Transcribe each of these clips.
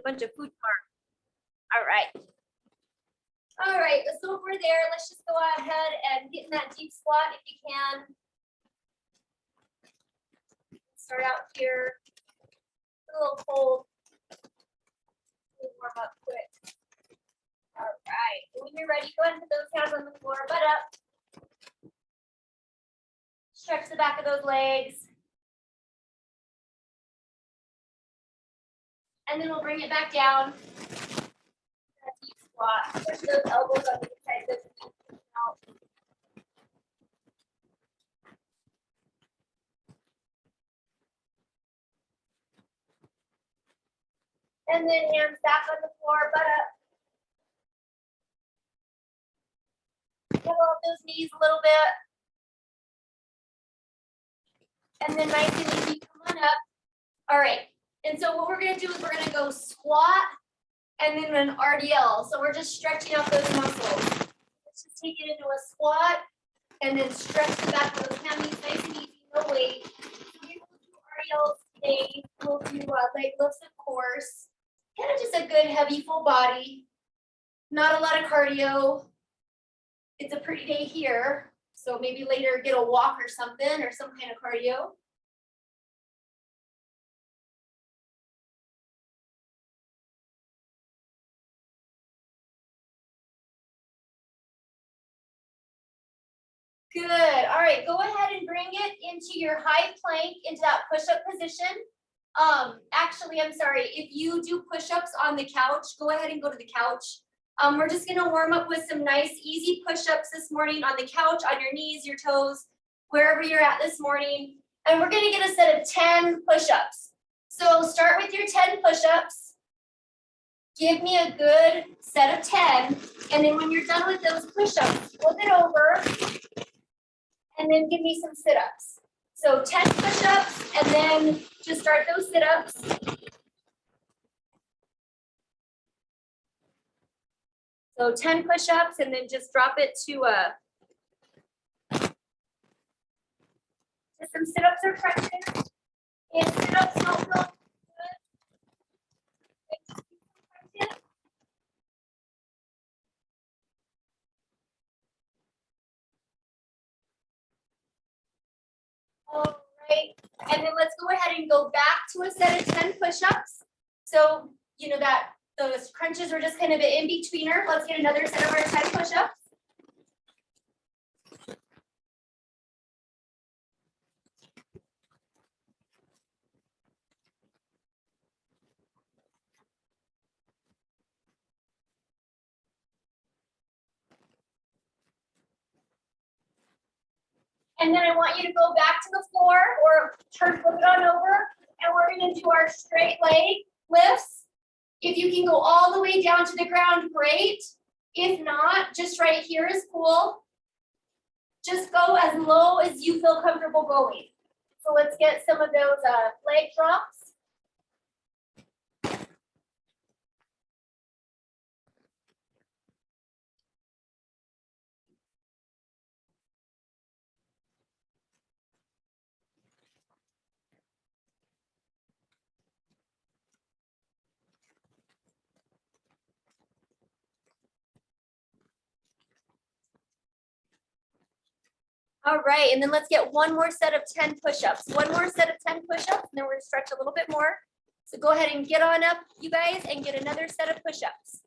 bunch of food carbs. All right. All right, so over there, let's just go ahead and get in that deep squat if you can. Start out here. A little cold. Warm up quick. All right, when you're ready, go ahead and put those hands on the floor, butt up. Stretch the back of those legs. And then we'll bring it back down. That deep squat. Push those elbows on the inside of the feet out. And then hands back on the floor, butt up. Pull up those knees a little bit. And then nice and easy, come on up. All right. And so what we're going to do is we're going to go squat and then an RDL. So we're just stretching out those muscles. Let's just take it into a squat and then stretch the back of those hammies nice and easy, no weight. So we will do RDLs today. We'll do leg lifts, of course. Kind of just a good heavy full body. Not a lot of cardio. It's a pretty day here. So maybe later get a walk or something or some kind of cardio. Good. All right, go ahead and bring it into your high plank, into that push-up position. Actually, I'm sorry, if you do push-ups on the couch, go ahead and go to the couch. We're just gonna warm up with some nice, easy push-ups this morning on the couch, on your knees, your toes, wherever you're at this morning. And we're gonna get a set of 10 push-ups. So start with your 10 push-ups. Give me a good set of 10. And then when you're done with those push-ups, flip it over. And then give me some sit-ups. So 10 push-ups, and then just start those sit-ups. So 10 push-ups, and then just drop it to some sit-ups or crunches. And sit-ups don't feel good. All right, and then let's go ahead and go back to a set of 10 push-ups. So, you know that those crunches are just kind of an in-betweener. Let's get another set of our 10 push-ups. And then I want you to go back to the floor or flip it on over. And we're going to do our straight leg lifts. If you can go all the way down to the ground, great. If not, just right here is cool. Just go as low as you feel comfortable going. So let's get some of those leg drops. All right, and then let's get one more set of 10 push-ups. One more set of 10 push-ups, and then we're gonna stretch a little bit more. So go ahead and get on up, you guys, and get another set of push-ups.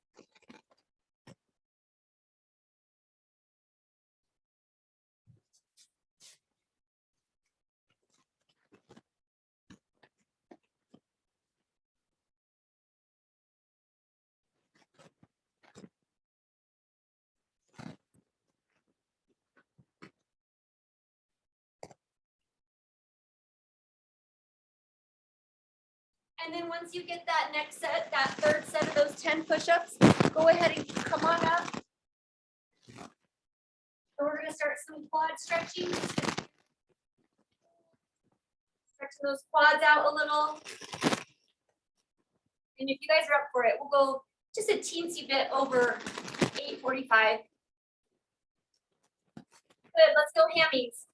And then once you get that next set, that third set of those 10 push-ups, go ahead and come on up. So we're gonna start some quad stretching. Stretching those quads out a little. And if you guys are up for it, we'll go just a teensy bit over 8:45. Good, let's go hammies.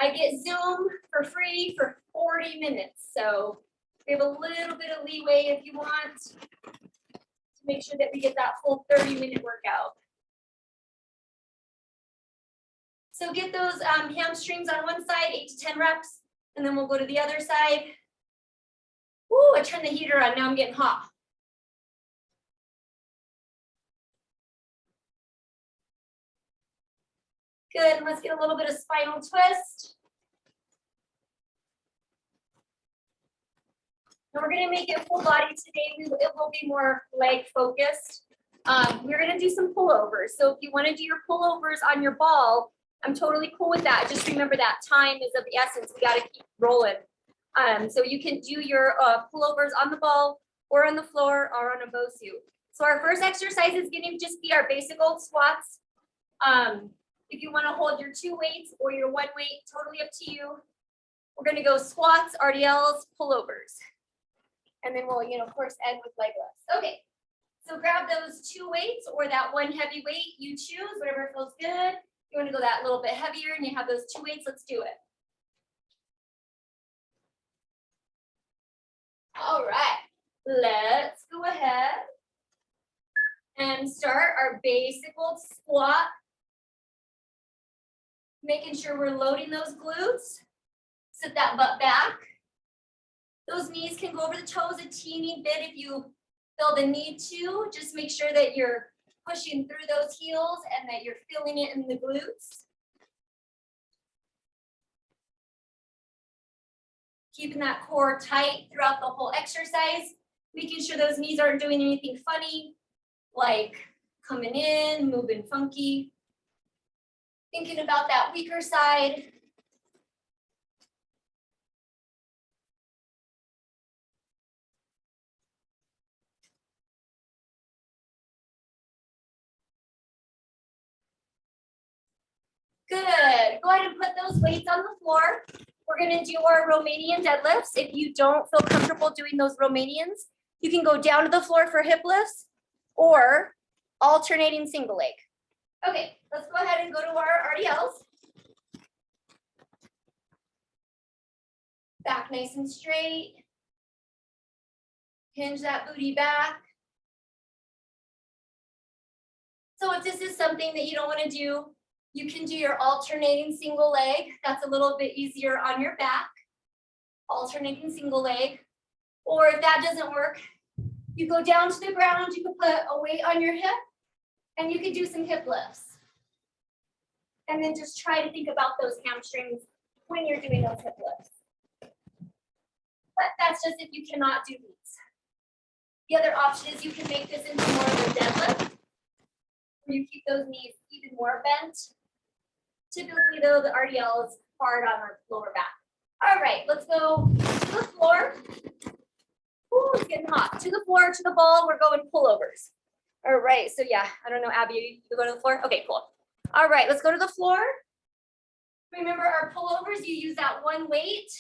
I get Zoom for free for 40 minutes, so We have a little bit of leeway if you want to make sure that we get that full 30-minute workout. So get those hamstrings on one side, 8 to 10 reps, and then we'll go to the other side. Ooh, I turned the heater on, now I'm getting hot. Good, let's get a little bit of spinal twist. And we're gonna make it full body today. It will be more leg focused. We're gonna do some pullovers. So if you wanna do your pullovers on your ball, I'm totally cool with that. Just remember that time is of the essence. We gotta keep rolling. So you can do your pullovers on the ball or on the floor or on a bow suit. So our first exercise is gonna just be our basic old squats. If you wanna hold your 2 weights or your 1 weight, totally up to you. We're gonna go squats, RDLs, pullovers. And then we'll, of course, end with leg lifts. Okay, so grab those 2 weights or that 1 heavy weight, you choose, whatever feels good. You wanna go that little bit heavier and you have those 2 weights, let's do it. All right, let's go ahead and start our basic old squat. Making sure we're loading those glutes. Sit that butt back. Those knees can go over the toes a teeny bit if you feel the need to. Just make sure that you're pushing through those heels and that you're feeling it in the glutes. Keeping that core tight throughout the whole exercise. Making sure those knees aren't doing anything funny, like coming in, moving funky. Thinking about that weaker side. Good. Go ahead and put those weights on the floor. We're going to do our Romanian deadlifts. If you don't feel comfortable doing those Romanians, you can go down to the floor for hip lifts or alternating single leg. Okay, let's go ahead and go to our RDLs. Back nice and straight. Hinge that booty back. So if this is something that you don't want to do, you can do your alternating single leg. That's a little bit easier on your back. Alternating single leg. Or if that doesn't work, you go down to the ground, you can put a weight on your hip, and you can do some hip lifts. And then just try to think about those hamstrings when you're doing those hip lifts. But that's just if you cannot do these. The other option is you can make this into more of a deadlift, where you keep those knees even more bent. Typically, though, the RDL is hard on our lower back. All right, let's go to the floor. Ooh, it's getting hot. To the floor, to the ball, we're going pullovers. All right, so yeah, I don't know, Abby, you go to the floor? Okay, cool. All right, let's go to the floor. Remember our pullovers, you use that 1 weight.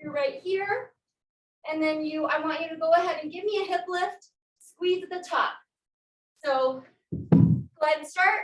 You're right here. And then I want you to go ahead and give me a hip lift, squeeze at the top. So go ahead and start.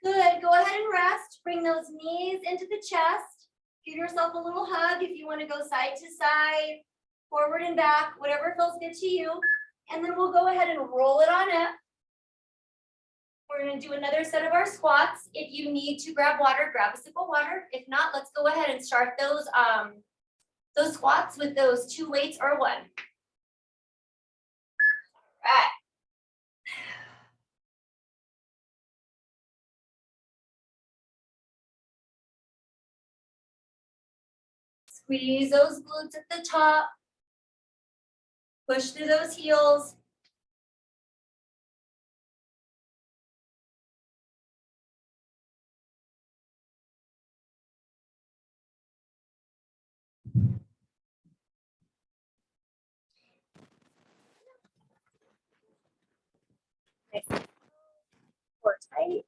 Good, go ahead and rest. Bring those knees into the chest. Give yourself a little hug if you want to go side to side, forward and back, whatever feels good to you. And then we'll go ahead and roll it on up. We're going to do another set of our squats. If you need to grab water, grab a sip of water. If not, let's go ahead and start those squats with those 2 weights or 1. Right. Squeeze those glutes at the top. Push through those heels. Nice. Core tight.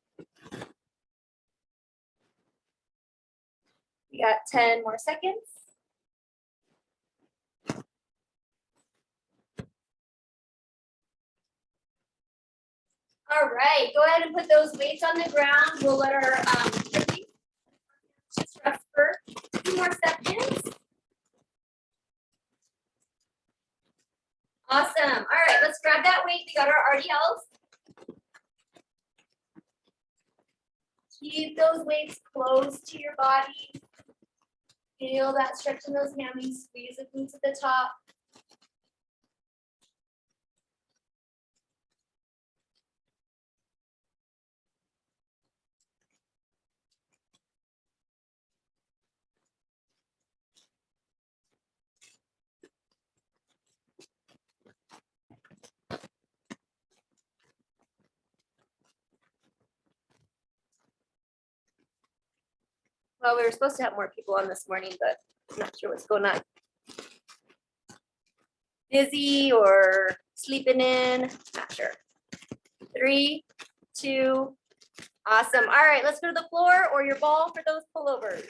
We got 10 more seconds. All right, go ahead and put those weights on the ground. We'll let our just rest for 2 more seconds. Awesome. All right, let's grab that weight. We got our RDLs. Keep those weights close to your body. Feel that stretch in those hammies. Squeeze the glutes at the top. Well, we were supposed to have more people on this morning, but I'm not sure what's going on. Busy or sleeping in, not sure. 3, 2, awesome. All right, let's go to the floor or your ball for those pullovers.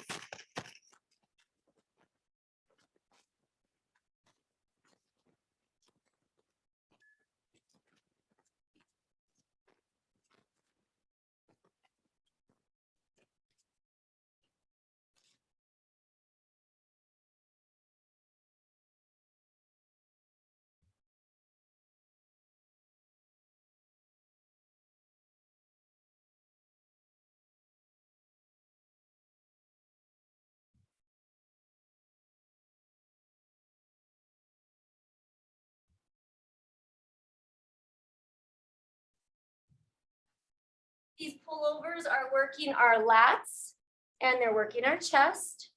These pullovers are working our lats and they're working our chest.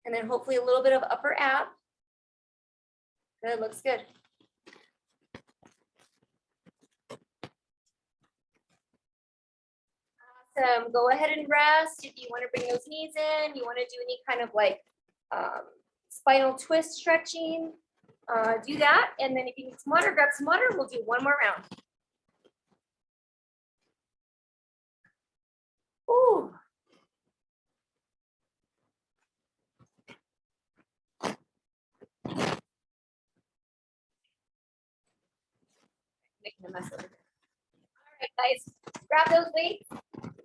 And then hopefully a little bit of upper ab. Good, looks good. Awesome, go ahead and rest. If you want to bring those knees in, you want to do any kind of like spinal twist stretching, do that. And then if you need some water, grab some water. We'll do one more round. Ooh. Making a mess over here. All right, guys, grab those weights.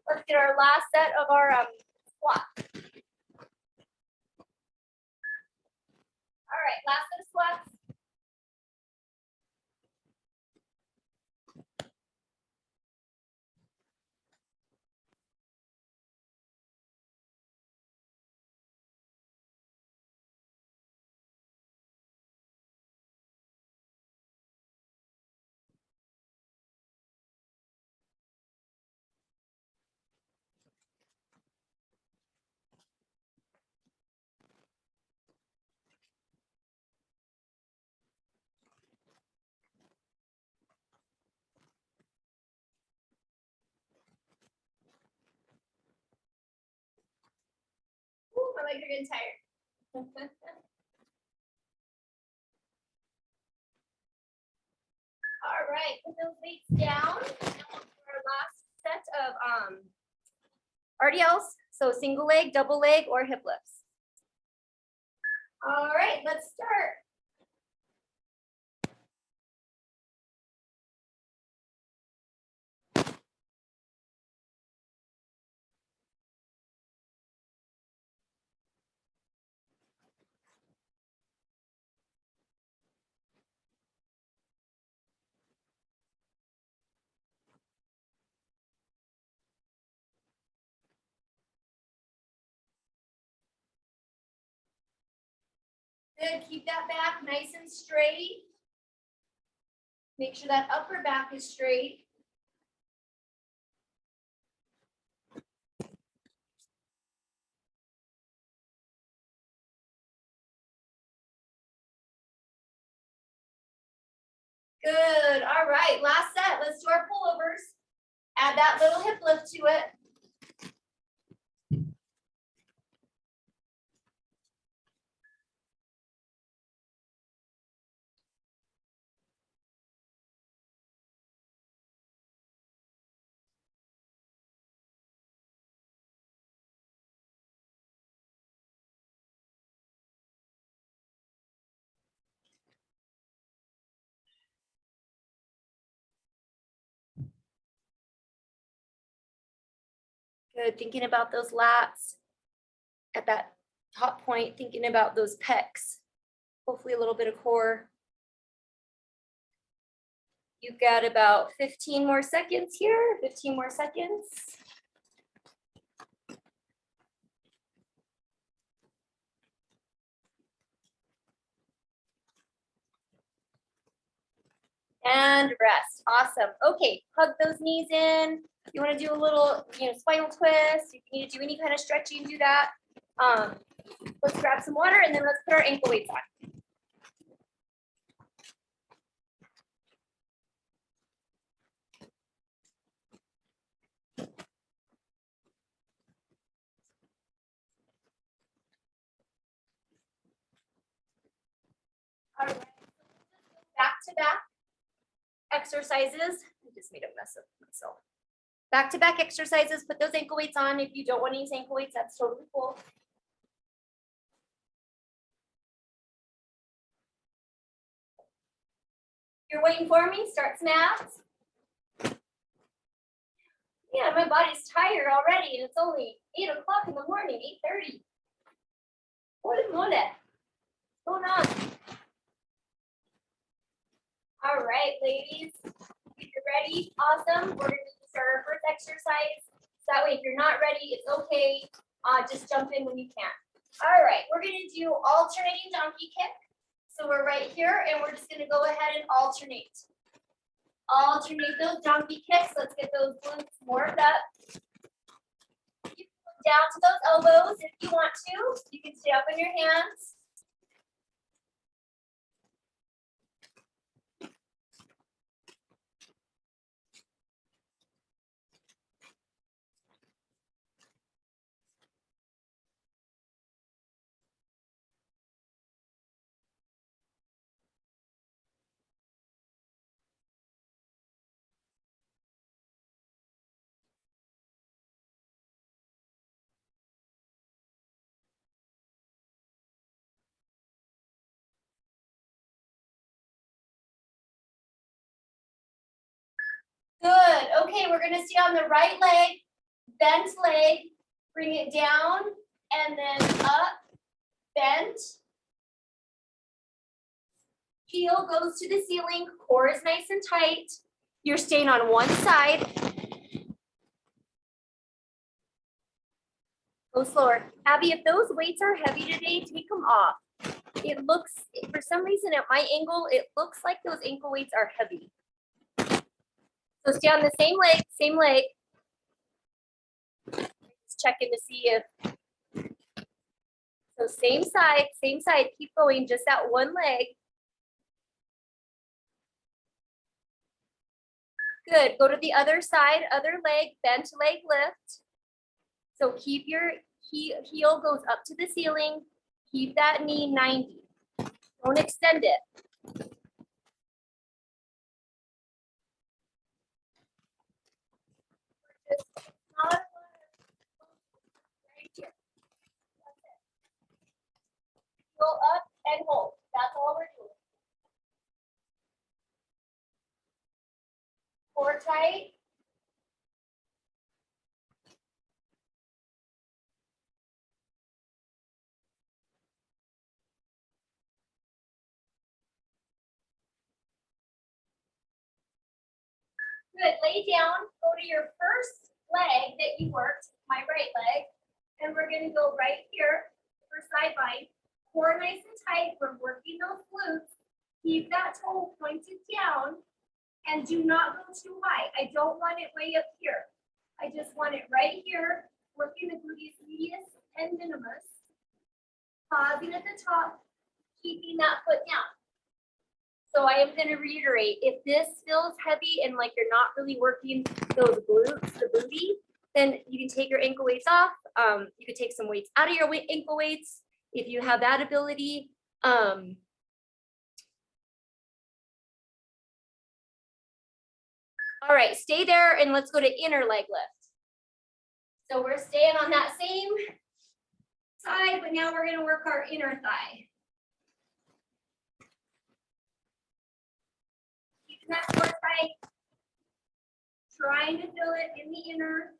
Let's get our last set of our squat. All right, last set of squats. Ooh, my legs are getting tired. All right, put those weights down. Our last set of RDLs, so single leg, double leg, or hip lifts. All right, let's start. Good, keep that back nice and straight. Make sure that upper back is straight. Good. All right. Last set. Let's do our pullovers. Add that little hip lift to it. Good. Thinking about those lats at that top point, thinking about those pecs. Hopefully a little bit of core. You've got about 15 more seconds here, 15 more seconds. And rest. Awesome. Okay, hug those knees in. You want to do a little, spinal twist. If you need to do any kind of stretching, do that. Let's grab some water and then let's put our ankle weights on. All right. Back to back exercises. I just made a mess of myself. Back to back exercises. Put those ankle weights on. If you don't want to use ankle weights, that's totally cool. You're waiting for me? Start some abs. Yeah, my body's tired already, and it's only 8 o'clock in the morning, 8:30. What is going on? All right, ladies, if you're ready, awesome. We're going to start our first exercise. So that way, if you're not ready, it's okay. Just jump in when you can. All right, we're going to do alternating donkey kick. So we're right here, and we're just going to go ahead and alternate. Alternate those donkey kicks. Let's get those glutes warmed up. You can go down to those elbows if you want to. You can stay up on your hands. Good. Okay, we're going to stay on the right leg, bent leg, bring it down, and then up, bent. Heel goes to the ceiling, core is nice and tight. You're staying on one side. Go slower. Abby, if those weights are heavy today, take them off. It looks, for some reason at my angle, it looks like those ankle weights are heavy. So stay on the same leg, same leg. Just checking to see if, so same side, keep going, just that one leg. Good, go to the other side, other leg, bent leg lift. So keep your heel goes up to the ceiling, keep that knee 90. Don't extend it. Right here. That's it. Go up and hold. That's all we're doing. Core tight. Good. Lay down. Go to your first leg that you worked, my right leg, and we're going to go right here for side bind. Core nice and tight. We're working those glutes. Keep that toe pointed down. And do not go too high. I don't want it way up here. I just want it right here, working the gluteus medius and minimus. Pausing at the top, keeping that foot down. So I am going to reiterate, if this feels heavy and like you're not really working those glutes, the booty, then you can take your ankle weights off. You could take some weights out of your ankle weights if you have that ability. All right, stay there and let's go to inner leg lift. So we're staying on that same side, but now we're going to work our inner thigh. Keeping that core tight, trying to feel it in the inner.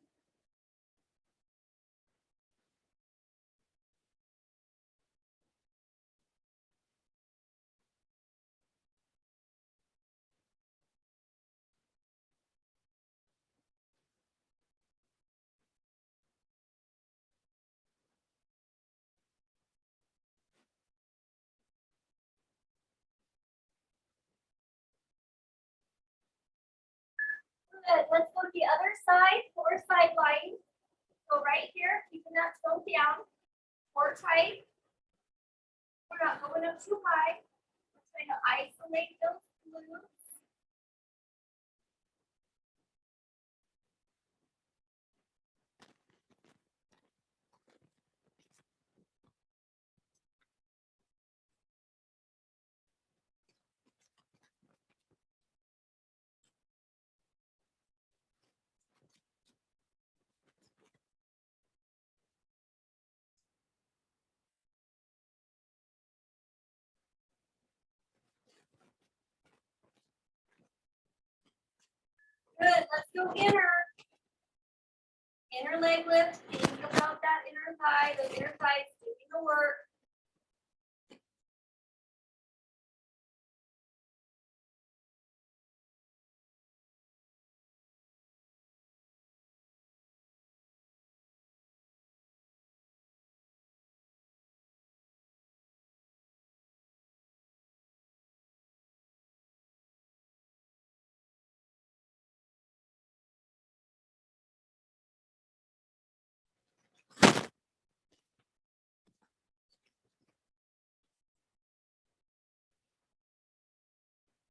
Good. Let's go to the other side, core side line. So right here, keeping that toe down, core tight. We're not going up too high. We're trying to isolate those glutes. Good. Let's go inner. Inner leg lift. Think about that inner thigh. The inner thigh is doing the work.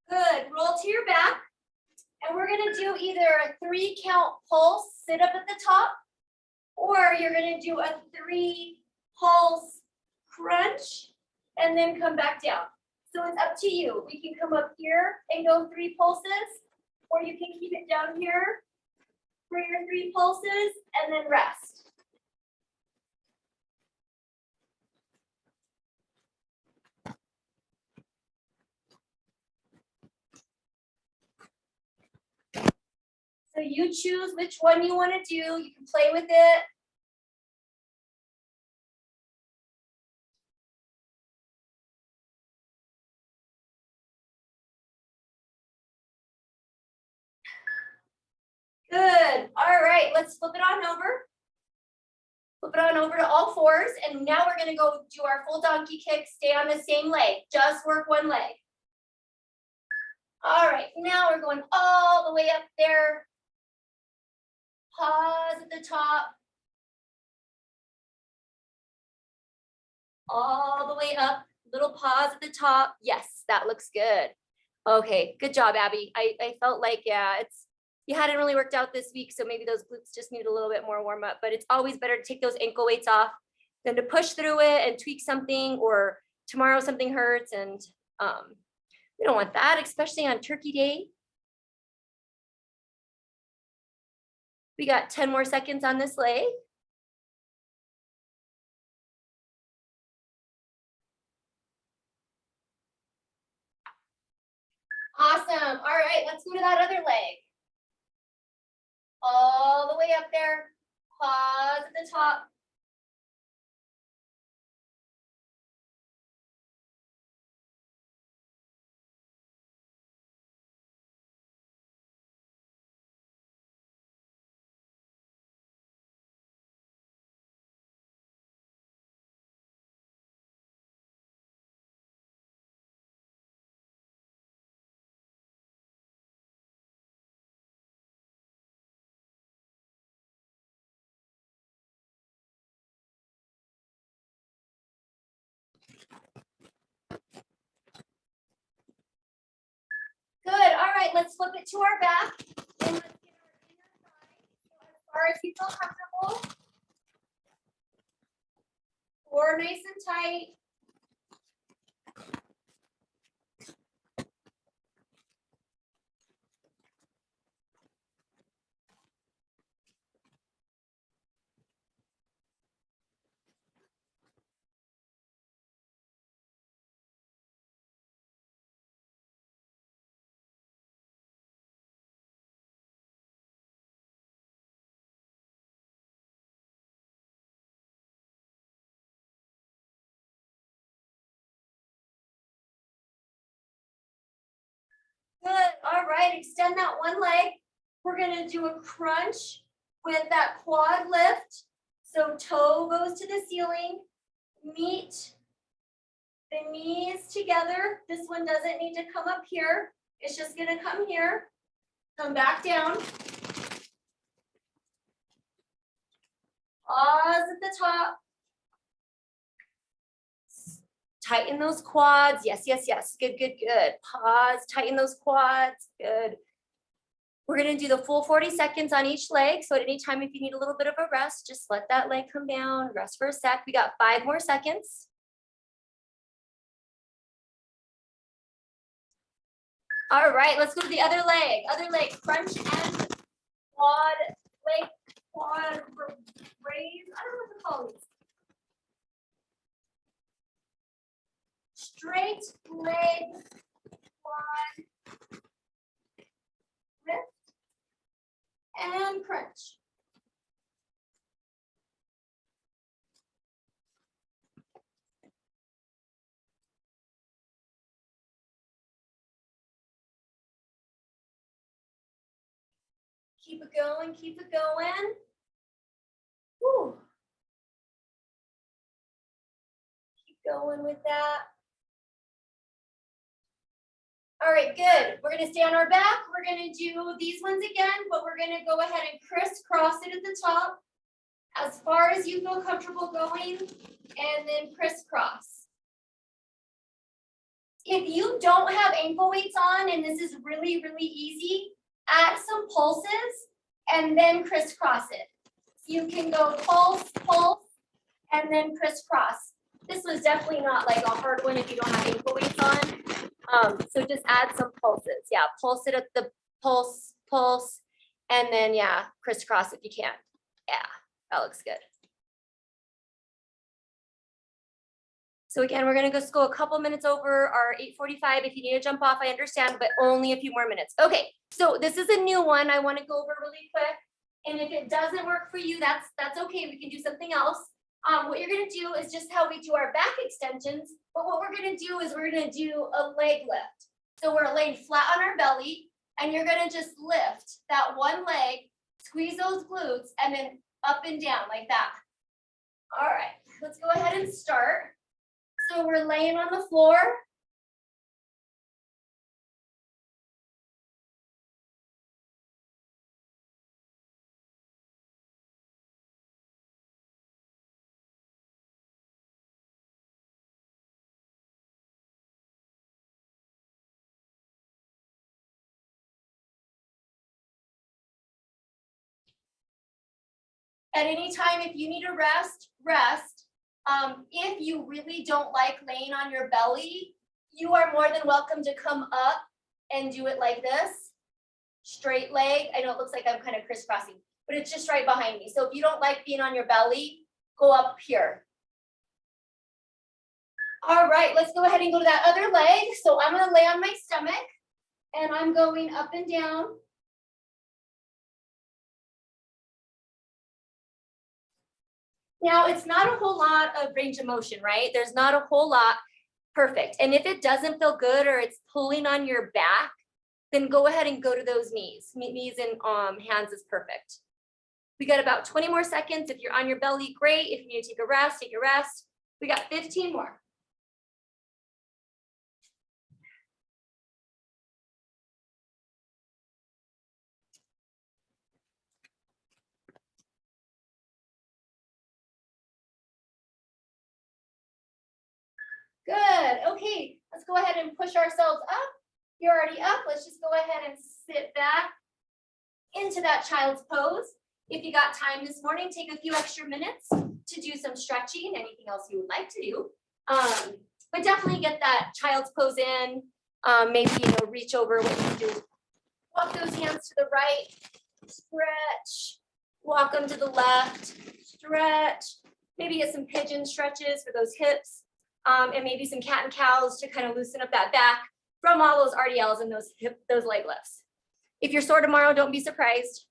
Good. Roll to your back. And we're going to do either a 3 count pulse, sit up at the top, or you're going to do a 3 pulse crunch and then come back down. So it's up to you. We can come up here and go 3 pulses, or you can keep it down here for your 3 pulses and then rest. So you choose which one you want to do. You can play with it. Good. All right, let's flip it on over. Flip it on over to all 4s. And now we're going to go do our full donkey kick. Stay on the same leg. Just work one leg. All right, now we're going all the way up there. Pause at the top. All the way up. Little pause at the top. Yes, that looks good. Okay, good job, Abby. I felt like, yeah, you hadn't really worked out this week, so maybe those glutes just need a little bit more warm up, but it's always better to take those ankle weights off than to push through it and tweak something, or tomorrow something hurts, and we don't want that, especially on Turkey Day. We got 10 more seconds on this leg. Awesome. All right, let's go to that other leg. All the way up there. Pause at the top. let's flip it to our back and let's get our inner thigh. So as far as you feel comfortable. Core nice and tight. Good. All right, extend that one leg. We're gonna do a crunch with that quad lift. So toe goes to the ceiling, meet the knees together. This one doesn't need to come up here. It's just gonna come here, come back down. Pause at the top. Tighten those quads. Yes, yes, yes. Good, good, good. Pause, tighten those quads. Good. We're gonna do the full 40 seconds on each leg. So at any time, if you need a little bit of a rest, just let that leg come down, rest for a sec. We got 5 more seconds. All right, let's go to the other leg. Other leg, crunch and quad, leg, quad, raise. I don't know what to call these. Straight leg, quad, lift, and crunch. Keep it going, keep it going. Whew. Keep going with that. All right, good. We're gonna stay on our back. We're gonna do these ones again, but we're gonna go ahead and crisscross it at the top as far as you feel comfortable going, and then crisscross. If you don't have ankle weights on, and this is really, really easy, add some pulses and then crisscross it. You can go pulse, pulse, and then crisscross. This was definitely not like a hard one if you don't have ankle weights on. So just add some pulses. Yeah, pulse it at the pulse, pulse, and then yeah, crisscross if you can. Yeah, that looks good. So again, we're gonna just go a couple minutes over our 8:45. If you need to jump off, I understand, but only a few more minutes. Okay, so this is a new one I wanna go over really quick. And if it doesn't work for you, that's okay, we can do something else. What you're gonna do is just how we do our back extensions, but what we're gonna do is we're gonna do a leg lift. So we're laying flat on our belly, and you're gonna just lift that one leg, squeeze those glutes, and then up and down like that. All right, let's go ahead and start. So we're laying on the floor. At any time, if you need a rest, rest. If you really don't like laying on your belly, you are more than welcome to come up and do it like this. Straight leg. I know it looks like I'm kind of crisscrossing, but it's just right behind me. So if you don't like being on your belly, go up here. All right, let's go ahead and go to that other leg. So I'm gonna lay on my stomach and I'm going up and down. Now, it's not a whole lot of range of motion, right? There's not a whole lot. Perfect. And if it doesn't feel good or it's pulling on your back, then go ahead and go to those knees. Knees and hands is perfect. We got about 20 more seconds. If you're on your belly, great. If you need to take a rest, take a rest. We got 15 more. Good. Okay, let's go ahead and push ourselves up. You're already up, let's just go ahead and sit back into that child's pose. If you got time this morning, take a few extra minutes to do some stretching, anything else you would like to do. But definitely get that child's pose in. Maybe, reach over. What you can do is walk those hands to the right, stretch, walk them to the left, stretch. Maybe get some pigeon stretches for those hips, and maybe some cat and cows to kind of loosen up that back from all those RDLs and those leg lifts. If you're sore tomorrow, don't be surprised.